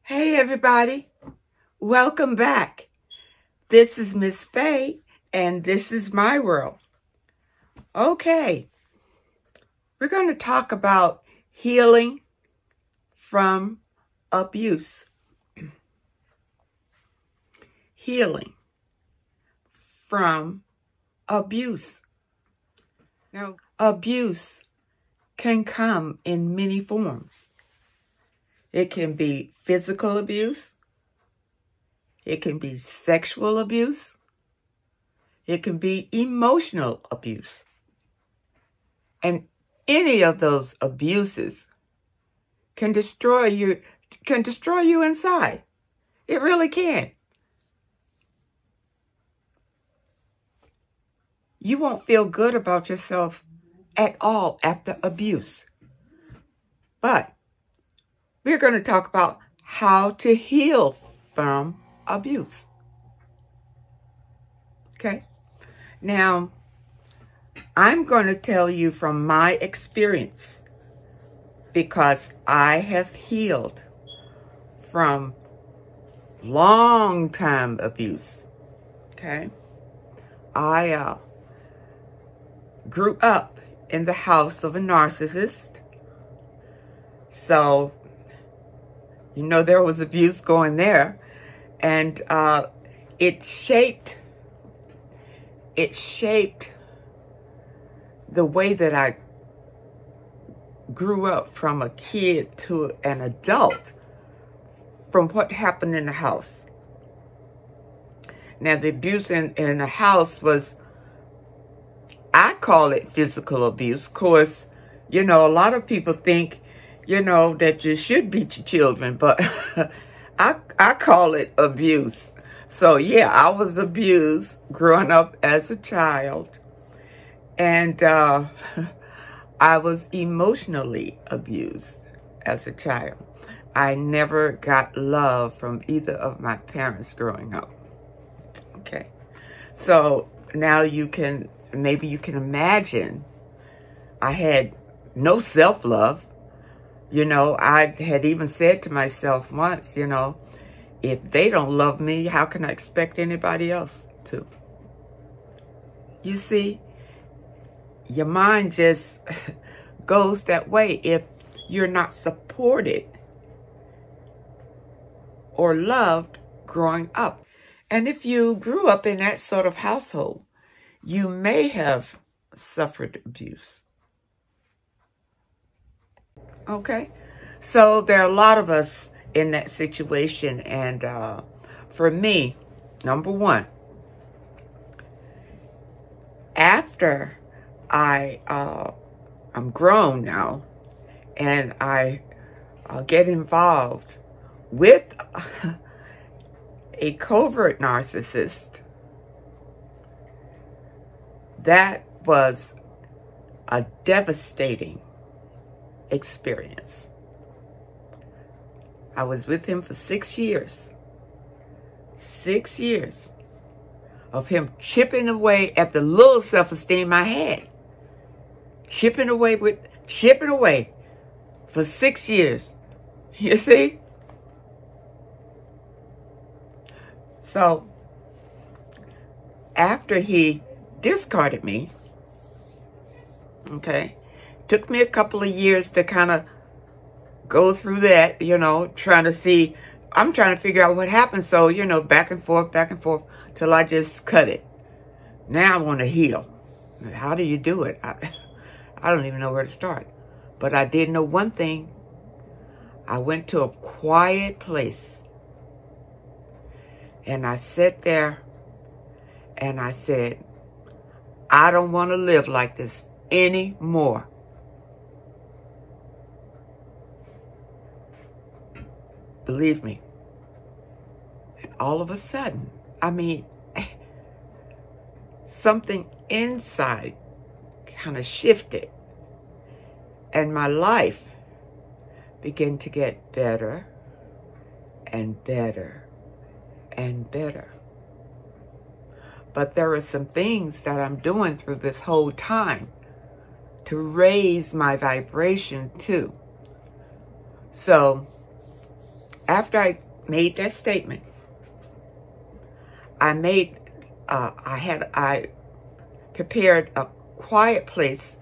Hey everybody, welcome back. This is Miss Faye and this is my world. Okay, we're going to talk about healing from abuse. Healing from abuse. Now, abuse can come in many forms. It can be physical abuse. It can be sexual abuse. It can be emotional abuse. And any of those abuses can destroy you inside. It really can. You won't feel good about yourself at all after abuse. But we're going to talk about how to heal from abuse. Okay? Now, I'm going to tell you from my experience because I have healed from long-time abuse. Okay? I grew up in the house of a narcissist. So, you know, there was abuse going there, and it shaped the way that I grew up from a kid to an adult from what happened in the house. Now, the abuse in the house was, I call it physical abuse. Of course, you know, a lot of people think, you know, that you should beat your children, but I call it abuse. So yeah, I was abused growing up as a child, and I was emotionally abused as a child. I never got love from either of my parents growing up. Okay, so now maybe you can imagine I had no self-love. You know, I had even said to myself once, you know, if they don't love me, how can I expect anybody else to? You see, your mind just goes that way if you're not supported or loved growing up. And if you grew up in that sort of household, you may have suffered abuse. Okay, so there are a lot of us in that situation, and for me, number one, after I'm grown now, and I get involved with a covert narcissist, that was a devastating experience. I was with him for 6 years. 6 years of him chipping away at the little self-esteem I had. Chipping away for 6 years. You see? So, after he discarded me, okay, took me a couple of years to kind of go through that, you know, I'm trying to figure out what happened. So, you know, back and forth, till I just cut it. Now I want to heal. How do you do it? I don't even know where to start. But I did know one thing. I went to a quiet place. And I sat there and I said, I don't want to live like this anymore. Believe me. And all of a sudden, I mean, something inside kind of shifted. And my life began to get better and better and better. But there are some things that I'm doing through this whole time to raise my vibration too. So after I made that statement, I prepared a quiet place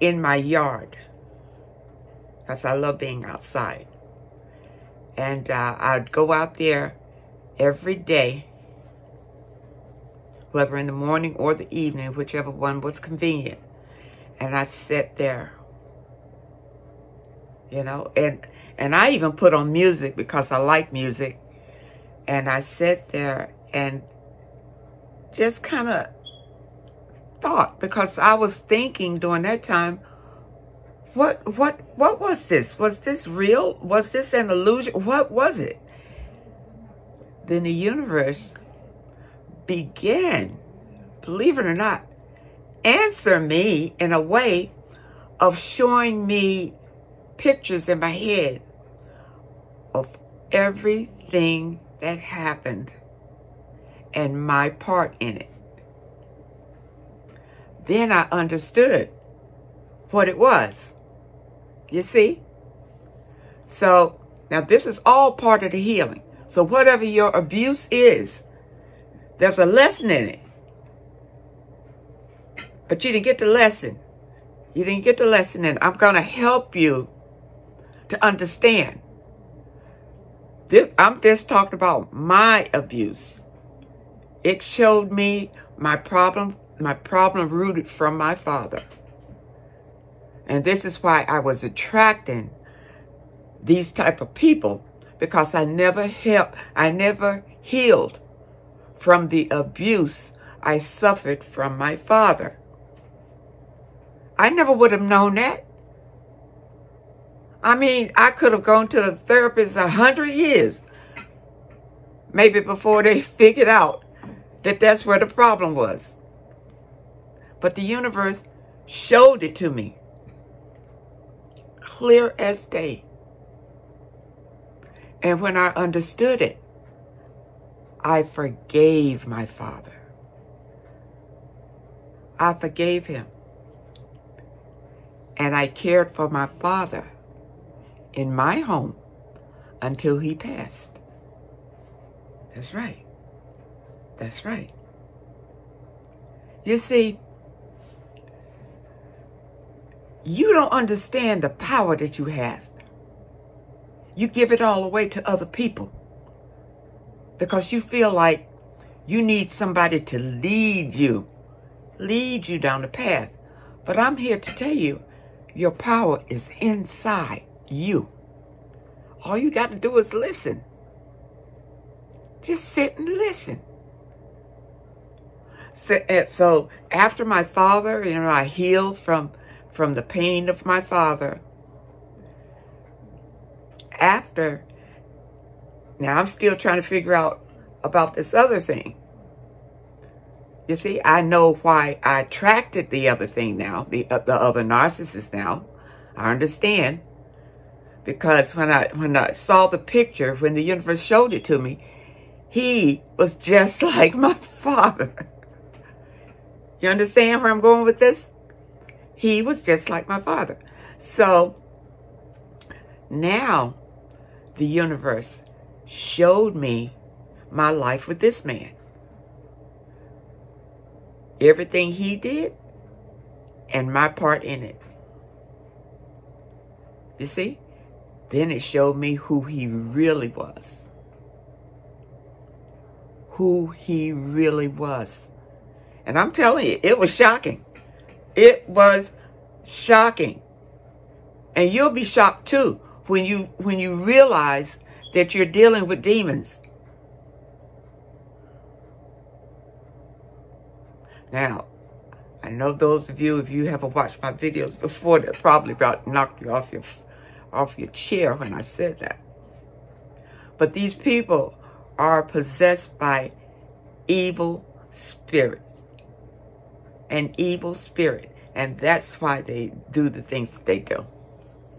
in my yard, because I love being outside. And I'd go out there every day, whether in the morning or the evening, whichever one was convenient. And I'd sit there, you know, and I even put on music because I like music. And I sat there and just kind of thought, because I was thinking during that time, what was this? Was this real? Was this an illusion? What was it? Then the universe began, believe it or not, answer me in a way of showing me pictures in my head of everything that happened and my part in it. Then I understood what it was. You see? So now this is all part of the healing. So whatever your abuse is, there's a lesson in it. But you didn't get the lesson. You didn't get the lesson in it. I'm going to help you to understand. I'm just talking about my abuse. It showed me my problem rooted from my father. And this is why I was attracting these type of people, because I never healed from the abuse I suffered from my father. I never would have known that. I mean, I could have gone to the therapist 100 years, maybe before they figured out that that's where the problem was. But the universe showed it to me, clear as day. And when I understood it, I forgave my father. I forgave him. And I cared for my father in my home until he passed. That's right. That's right. You see, you don't understand the power that you have. You give it all away to other people because you feel like you need somebody to lead you down the path. But I'm here to tell you, your power is inside you. All you got to do is listen. Just sit and listen. So after my father, you know, I healed from the pain of my father. Now I'm still trying to figure out about this other thing. You see, I know why I attracted the other thing now, the other narcissist now. I understand. Because when I saw the picture, when the universe showed it to me, he was just like my father. You understand where I'm going with this? He was just like my father. So now the universe showed me my life with this man. Everything he did and my part in it. You see? Then it showed me who he really was. Who he really was. And I'm telling you, it was shocking. It was shocking. And you'll be shocked too when you realize that you're dealing with demons. Now, I know those of you, if you haven't watched my videos before, that probably about knocked you off your chair when I said that. But these people are possessed by evil spirits. An evil spirit. And that's why they do the things that they do.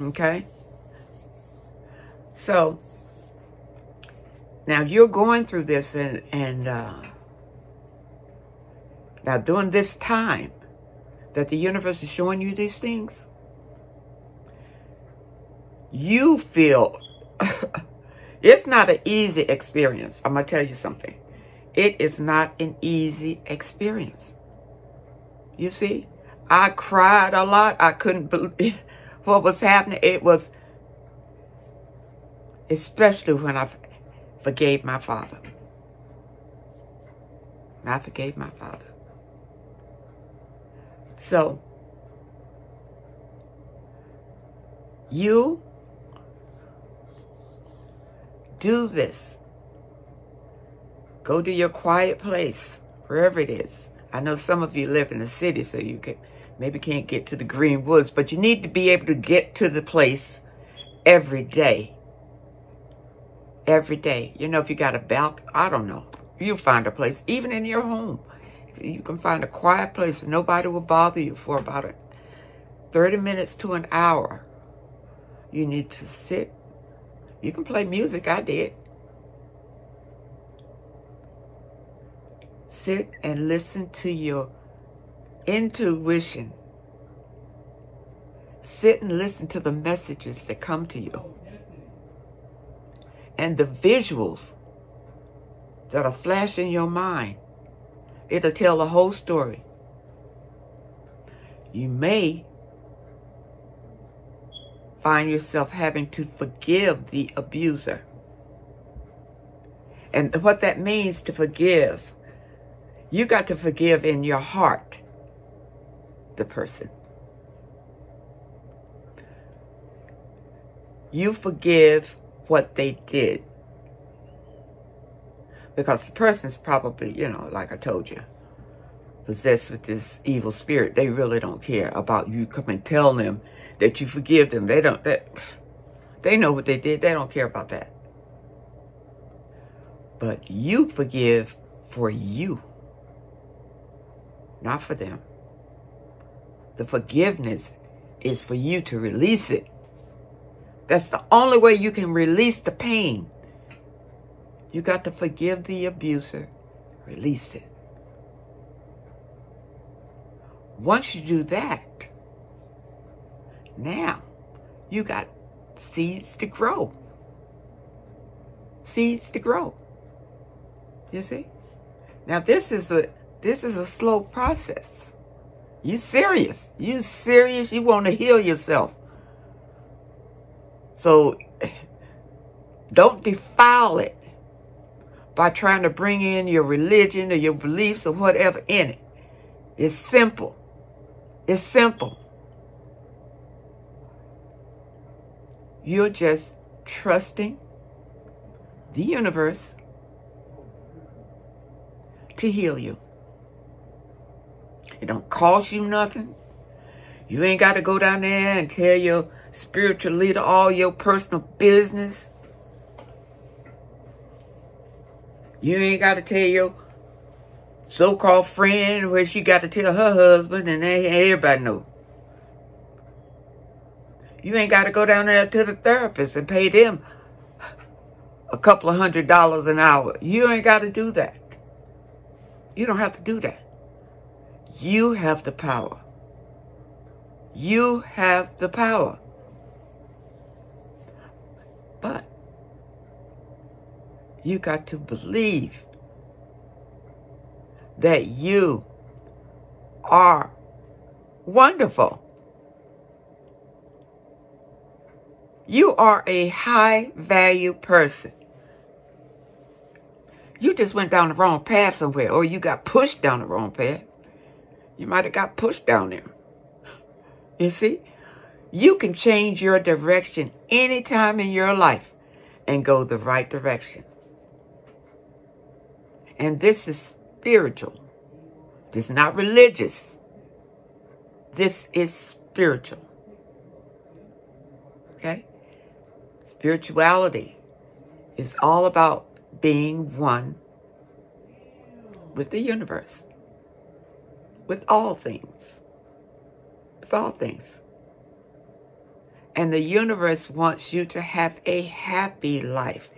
Okay? So, now you're going through this and now during this time that the universe is showing you these things, you feel It's not an easy experience. I'm going to tell you something. It is not an easy experience. You see, I cried a lot. I couldn't believe what was happening. It was, especially when I forgave my father. I forgave my father. So, you do this. Go to your quiet place, wherever it is. I know some of you live in the city, so you maybe can't get to the green woods, but you need to be able to get to the place every day. Every day. You know, if you got a balcony, I don't know. You'll find a place, even in your home. You can find a quiet place where nobody will bother you for about 30 minutes to an hour. You need to sit. You can play music. I did. Sit and listen to your intuition. Sit and listen to the messages that come to you. And the visuals that'll flash in your mind. It'll tell the whole story. You may find yourself having to forgive the abuser. And what that means to forgive, you got to forgive in your heart the person. You forgive what they did. Because the person's probably, you know, like I told you, possessed with this evil spirit. They really don't care about you come and tell them that you forgive them. They don't, they know what they did. They don't care about that. But you forgive for you, not for them. The forgiveness is for you to release it. That's the only way you can release the pain. You got to forgive the abuser, release it. Once you do that, now you got seeds to grow. Seeds to grow. You see? Now this is a slow process. You serious. You serious. You want to heal yourself. So don't defile it by trying to bring in your religion or your beliefs or whatever in it. It's simple. It's simple. You're just trusting the universe to heal you. It don't cost you nothing. You ain't got to go down there and tell your spiritual leader all your personal business. You ain't got to tell your so-called friend where she got to tell her husband and everybody know. You ain't got to go down there to the therapist and pay them a couple of $100 an hour. You ain't got to do that. You don't have to do that. You have the power. You have the power. But you got to believe that you are wonderful. You are a high value person. You just went down the wrong path somewhere, or you got pushed down the wrong path. You might have got pushed down there. You see? You can change your direction anytime in your life and go the right direction. And this is spiritual. This is not religious. This is spiritual. Okay? Spirituality is all about being one with the universe. With all things. With all things. And the universe wants you to have a happy life.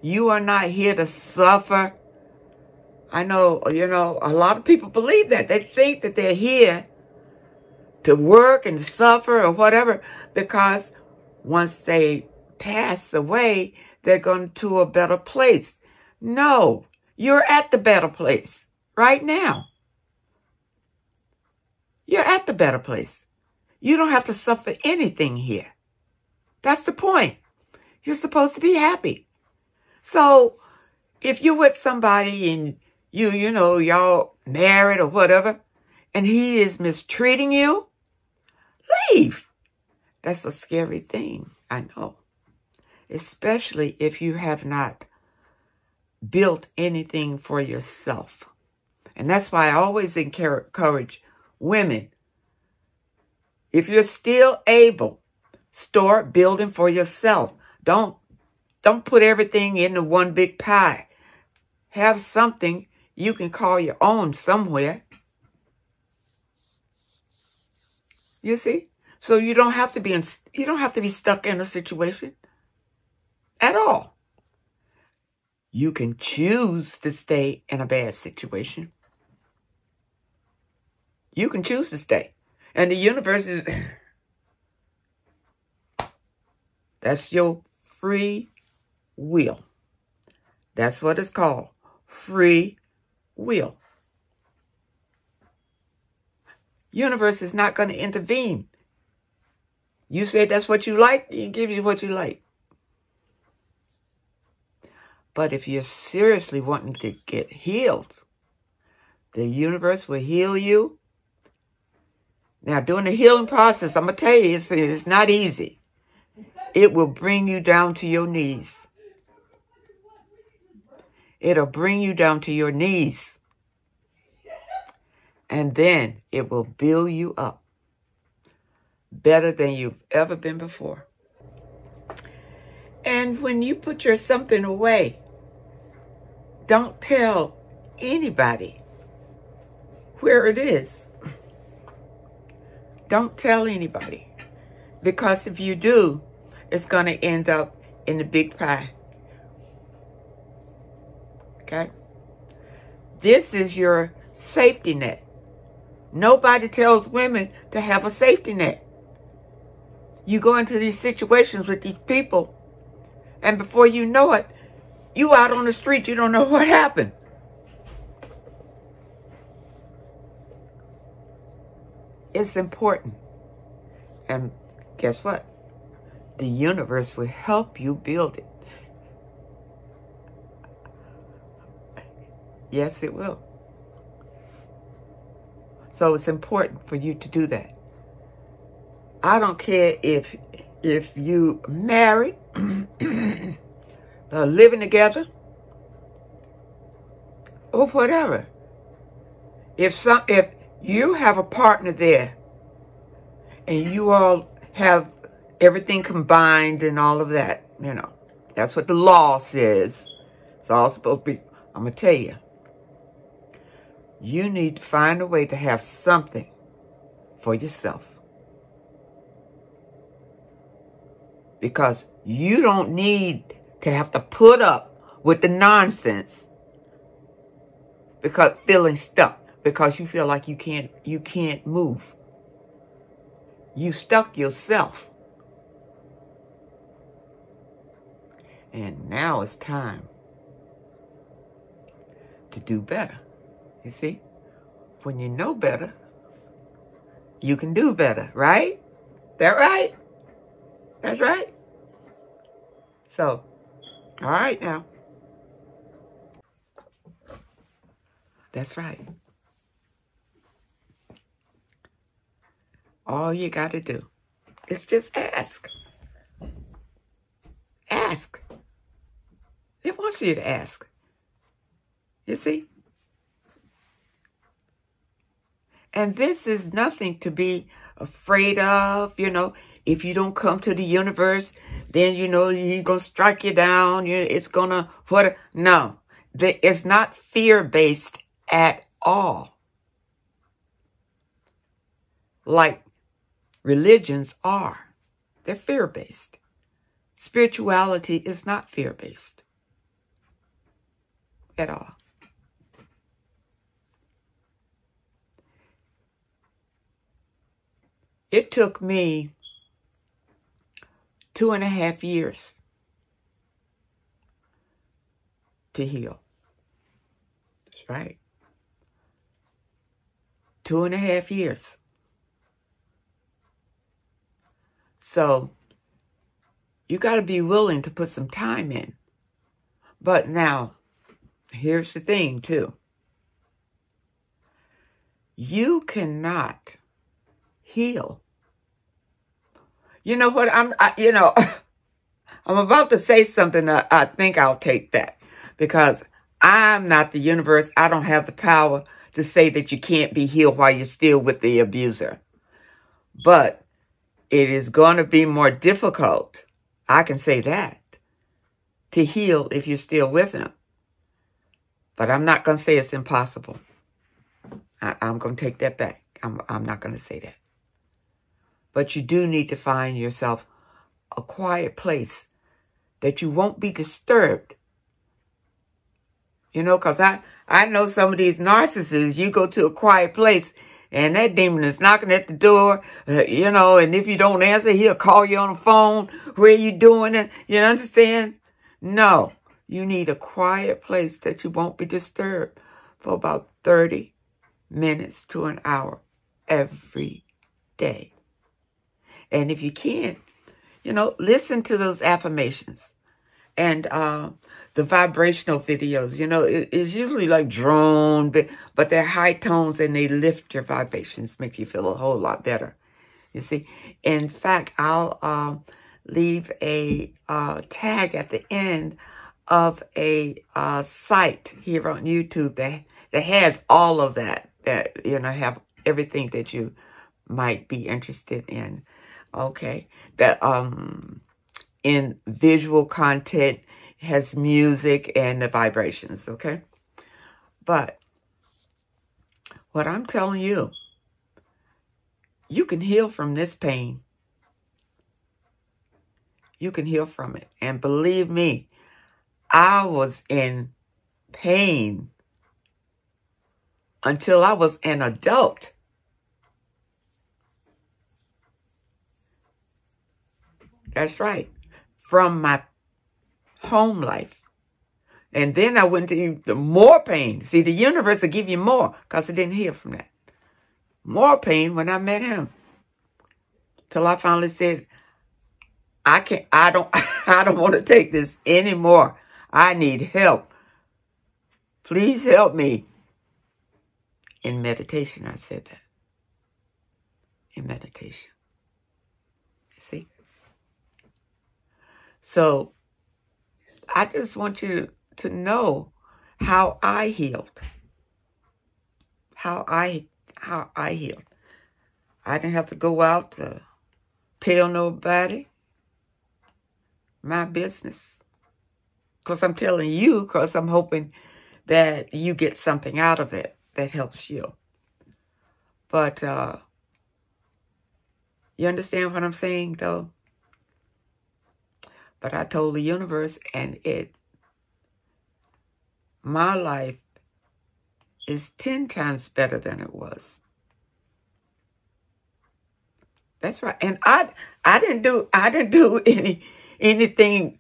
You are not here to suffer. I know, you know, a lot of people believe that. They think that they're here to work and suffer or whatever, because once they pass away, they're going to a better place. No, you're at the better place right now. You're at the better place. You don't have to suffer anything here. That's the point. You're supposed to be happy. So if you're with somebody and you know, y'all married or whatever, and he is mistreating you, leave. That's a scary thing, I know. Especially if you have not built anything for yourself. And that's why I always encourage women, if you're still able, start building for yourself. Don't put everything into one big pie. Have something you can call your own somewhere. You see? So you don't have to be stuck in a situation at all. You can choose to stay in a bad situation. You can choose to stay. And the universe is, that's your free will. That's what it's called. Free will. Universe is not going to intervene. You say that's what you like, it gives you what you like. But if you're seriously wanting to get healed, the universe will heal you. Now, during the healing process, I'm going to tell you, it's not easy. It will bring you down to your knees. It'll bring you down to your knees. And then it will build you up better than you've ever been before. And when you put your something away, don't tell anybody where it is. Don't tell anybody. Because if you do, it's going to end up in the big pie. Okay? This is your safety net. Nobody tells women to have a safety net. You go into these situations with these people, and before you know it, you out on the street, you don't know what happened. It's important. And guess what? The universe will help you build it. Yes, it will. So it's important for you to do that. I don't care if you married, living together, or whatever. If you have a partner there, and you all have everything combined and all of that, you know, that's what the law says. It's all supposed to be. I'm going to tell you, you need to find a way to have something for yourself. Because you don't need to have to put up with the nonsense because feeling stuck, because you feel like you can't move. You stuck yourself. And now it's time to do better. You see? When you know better, you can do better, right? That right? That's right. So, all right now. That's right. All you got to do is just ask. Ask. It wants you to ask. You see? And this is nothing to be afraid of, you know. If you don't come to the universe, then, you know, he's going to strike you down. It's going to, what? No. It's not fear-based at all. Like religions are. They're fear-based. Spirituality is not fear-based at all. It took me 2.5 years to heal. That's right. 2.5 years. So you got to be willing to put some time in. But now, here's the thing too. You cannot heal. You know what? I'm about to say something that I think I'll take that, because I'm not the universe. I don't have the power to say that you can't be healed while you're still with the abuser. But it is going to be more difficult, I can say that, to heal if you're still with him. But I'm not going to say it's impossible. I'm going to take that back. I'm not going to say that. But you do need to find yourself a quiet place that you won't be disturbed. You know, because I know some of these narcissists, you go to a quiet place and that demon is knocking at the door, you know, and if you don't answer, he'll call you on the phone. Where you doing it? You understand? No, you need a quiet place that you won't be disturbed for about 30 minutes to an hour every day. And if you can't, you know, listen to those affirmations and the vibrational videos. You know, it's usually like drone, but they're high tones and they lift your vibrations, make you feel a whole lot better. You see, in fact, I'll leave a tag at the end of a site here on YouTube that has all of that, you know, have everything that you might be interested in. Okay, that in visual content has music and the vibrations. Okay, but what I'm telling you, you can heal from this pain. You can heal from it, and believe me, I was in pain until I was an adult. That's right. From my home life. And then I went to even more pain. See, the universe will give you more because I didn't heal from that. More pain when I met him. Till I finally said, I don't want to take this anymore. I need help. Please help me. In meditation, I said that. In meditation. See? So I just want you to know how I healed. How I healed. I didn't have to go out to tell nobody my business. Because I'm telling you, because I'm hoping that you get something out of it that helps you. But you understand what I'm saying, though? But I told the universe, and my life is 10 times better than it was. That's right. And I didn't do anything,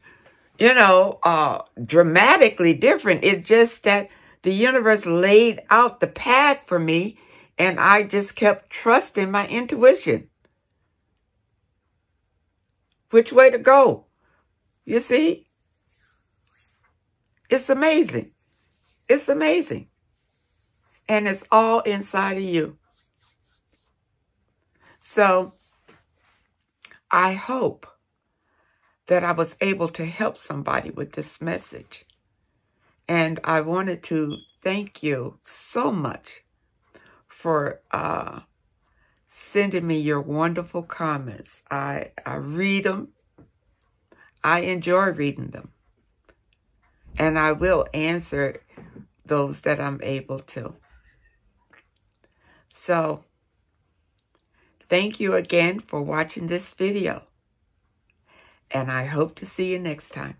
you know, dramatically different. It's just that the universe laid out the path for me, and I just kept trusting my intuition. Which way to go? You see? It's amazing. It's amazing. And it's all inside of you. So I hope that I was able to help somebody with this message. And I wanted to thank you so much for sending me your wonderful comments. I read them. I enjoy reading them. And I will answer those that I'm able to. So, thank you again for watching this video. And I hope to see you next time.